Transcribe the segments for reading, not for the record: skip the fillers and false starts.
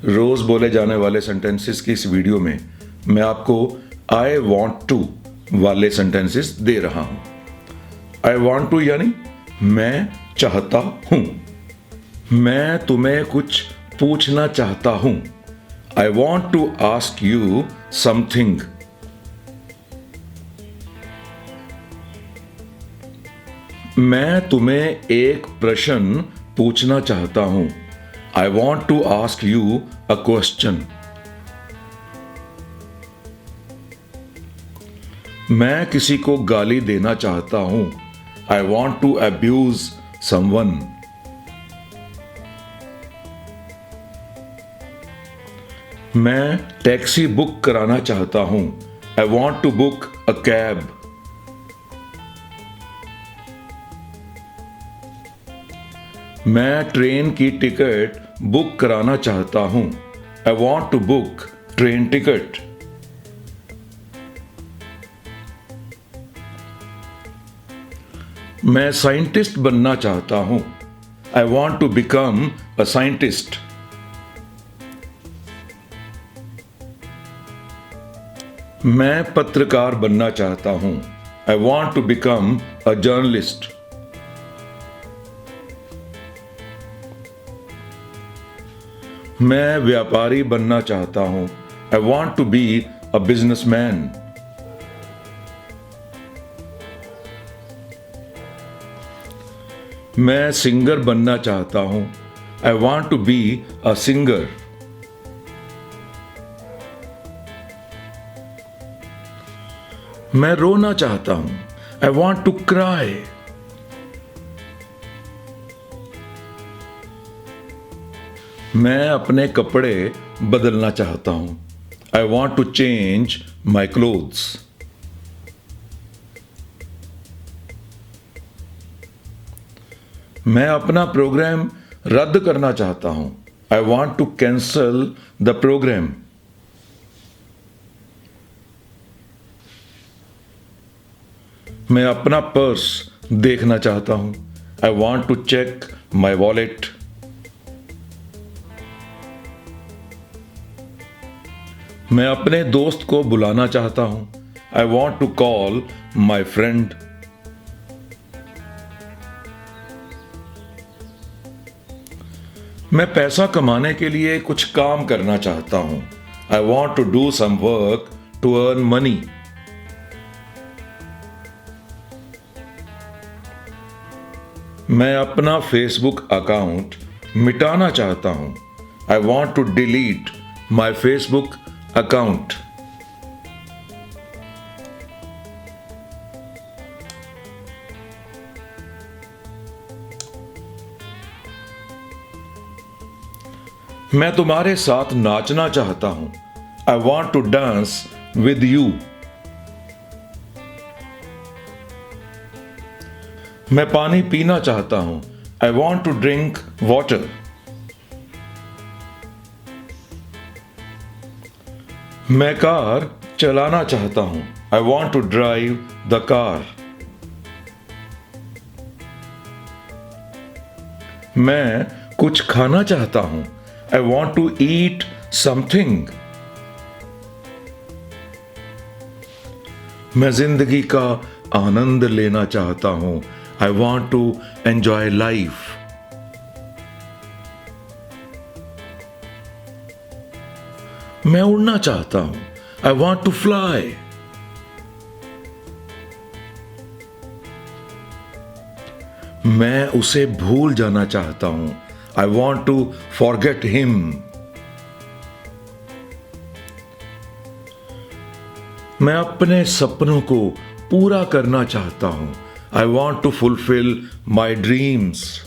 रोज़ बोले जाने वाले सेंटेंसेस की इस वीडियो में मैं आपको आई वॉन्ट टू वाले सेंटेंसेस दे रहा हूं। आई वॉन्ट टू यानी मैं चाहता हूं, मैं तुम्हें कुछ पूछना चाहता हूं। I want to ask you something. मैं तुम्हें एक प्रश्न पूछना चाहता हूं। I want to ask you a question. मैं किसी को गाली देना चाहता हूं। I want to abuse someone. मैं टैक्सी बुक कराना चाहता हूं। I want to book a cab. मैं ट्रेन की टिकट बुक कराना चाहता हूं। I want to book train ticket. मैं साइंटिस्ट बनना चाहता हूं। I want to become a scientist. मैं पत्रकार बनना चाहता हूं। I want to become a journalist. मैं व्यापारी बनना चाहता हूं। I want to be a businessman. मैं सिंगर बनना चाहता हूं। I want to be a singer. मैं रोना चाहता हूं। I want to cry. मैं अपने कपड़े बदलना चाहता हूं। I want to change my clothes. मैं अपना प्रोग्राम रद्द करना चाहता हूं। I want to cancel the programme. मैं अपना पर्स देखना चाहता हूं। I want to check my wallet. मैं अपने दोस्त को बुलाना चाहता हूं। I want to call my friend. मैं पैसा कमाने के लिए कुछ काम करना चाहता हूं। I want to do some work to earn money. मैं अपना फेसबुक अकाउंट मिटाना चाहता हूं। I want to delete my Facebook account. मैं तुम्हारे साथ नाचना चाहता हूं। I want to dance with you. मैं पानी पीना चाहता हूं। I want to drink water. मैं कार चलाना चाहता हूं। I want to drive the car. मैं कुछ खाना चाहता हूं। I want to eat something. मैं जिंदगी का आनंद लेना चाहता हूं। I want to enjoy life. मैं उड़ना चाहता हूं। I want to fly. मैं उसे भूल जाना चाहता हूं। I want to forget him. मैं अपने सपनों को पूरा करना चाहता हूं। I want to fulfil my dreams.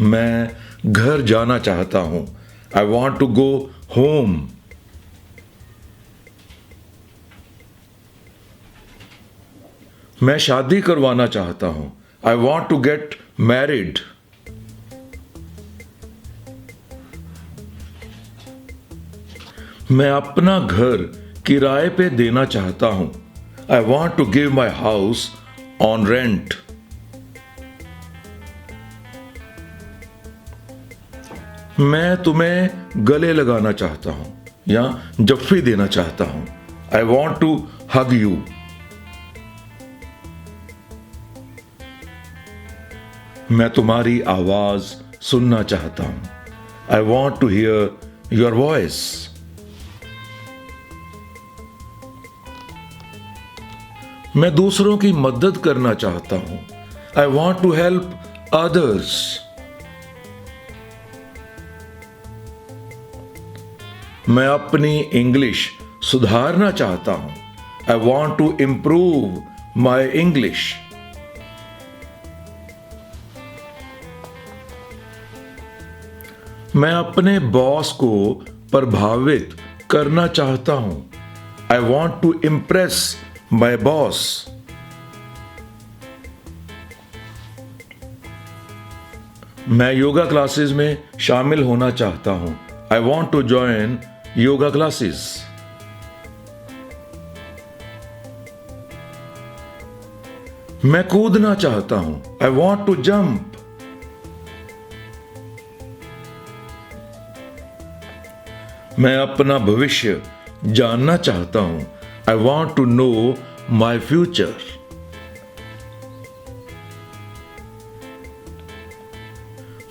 मैं घर जाना चाहता हूं। I want to go home. मैं शादी करवाना चाहता हूं। I want to get married. मैं अपना घर किराए पे देना चाहता हूं। I want to give my house on rent. मैं तुम्हें गले लगाना चाहता हूं या जफ्फी देना चाहता हूं। I want to hug you. मैं तुम्हारी आवाज सुनना चाहता हूं। I want to hear your voice. मैं दूसरों की मदद करना चाहता हूं। I want to help others. मैं अपनी इंग्लिश सुधारना चाहता हूं। I want to improve my English. मैं अपने बॉस को प्रभावित करना चाहता हूं। I want to impress my boss. मैं योगा क्लासेस में शामिल होना चाहता हूं। I want to join yoga classes. मैं कूदना चाहता हूं। I want to jump. मैं अपना भविष्य जानना चाहता हूं। I want to know my future.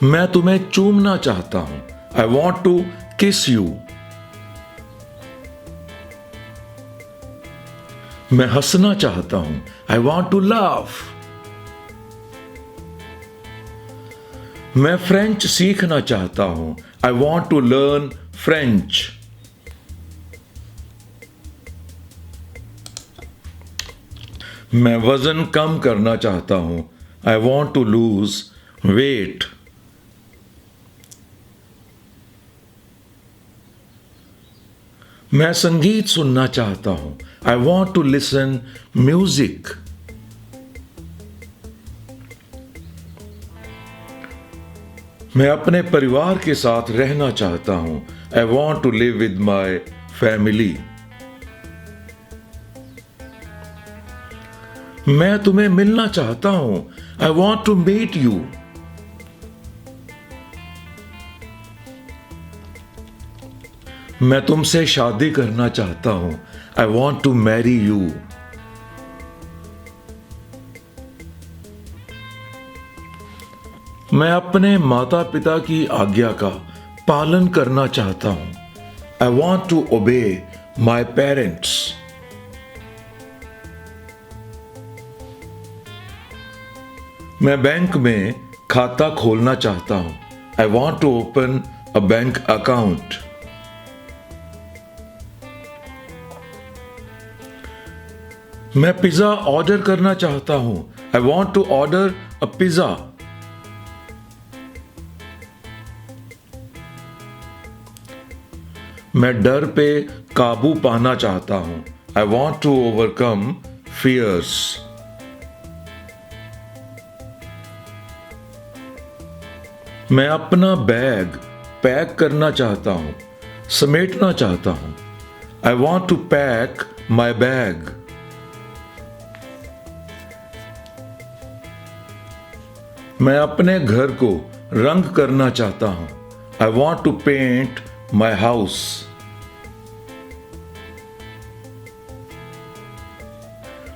मैं तुम्हें चूमना चाहता हूं। I want to kiss you. मैं हंसना चाहता हूं। I want to laugh. मैं फ्रेंच सीखना चाहता हूं। I want to learn French. मैं वजन कम करना चाहता हूं। I want to lose weight. मैं संगीत सुनना चाहता हूं। I want to listen music. मैं अपने परिवार के साथ रहना चाहता हूं। I want to live with my family. मैं तुम्हें मिलना चाहता हूं। I want to meet you. मैं तुमसे शादी करना चाहता हूं। I want to marry you. मैं अपने माता पिता की आज्ञा का पालन करना चाहता हूं। I want to obey my parents. मैं बैंक में खाता खोलना चाहता हूं। I want to open a bank account. मैं पिज्जा ऑर्डर करना चाहता हूं। I want to order a pizza. मैं डर पे काबू पाना चाहता हूं। I want to overcome fears. मैं अपना बैग पैक करना चाहता हूं, समेटना चाहता हूं। I want to pack my bag. मैं अपने घर को रंग करना चाहता हूं। आई वॉन्ट टू पेंट माई हाउस।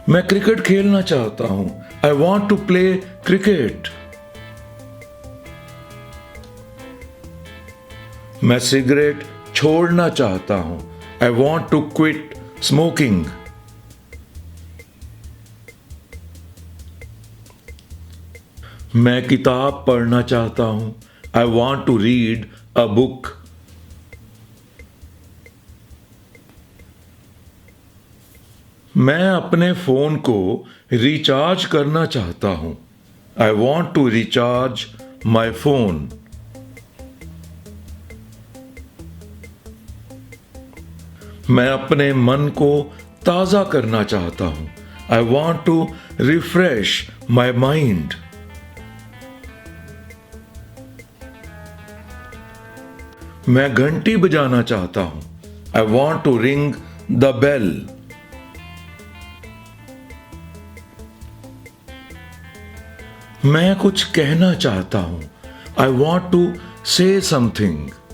मैं क्रिकेट खेलना चाहता हूं। I want to play cricket. मैं सिगरेट छोड़ना चाहता हूं। I want to quit smoking. मैं किताब पढ़ना चाहता हूं। I want to read a book. मैं अपने फोन को रिचार्ज करना चाहता हूं। I want to recharge my phone. मैं अपने मन को ताजा करना चाहता हूं। I want to refresh my mind. मैं घंटी बजाना चाहता हूं। I want to ring the bell. मैं कुछ कहना चाहता हूं। I want to say something.